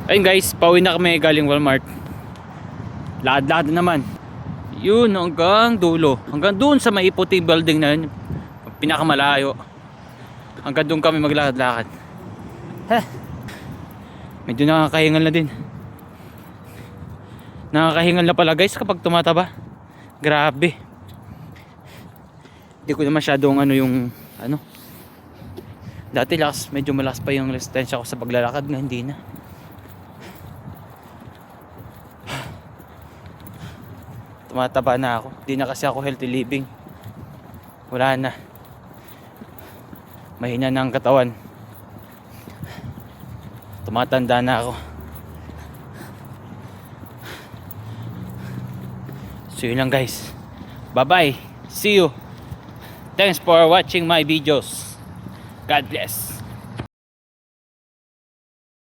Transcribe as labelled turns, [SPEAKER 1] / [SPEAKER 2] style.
[SPEAKER 1] Ayun guys, pauwi na kami galing Walmart. Lakad-lakad na naman. Yun hanggang dulo. Hanggang doon sa may puting building na yun. Pinakamalayo. Hanggang doon kami maglakad-lakad. Medyo nakakahingal na din. Nakakahingal na pala guys kapag tumataba. Grabe. Hindi ko na masyadong dati medyo malakas pa yung resistensya ko sa paglalakad, nga hindi na. Tumataba na ako. Hindi na kasi ako healthy living. Wala na. Mahina na ang katawan. Tumatanda na ako. So yun lang guys. Bye bye. See you. Thanks for watching my videos. God bless.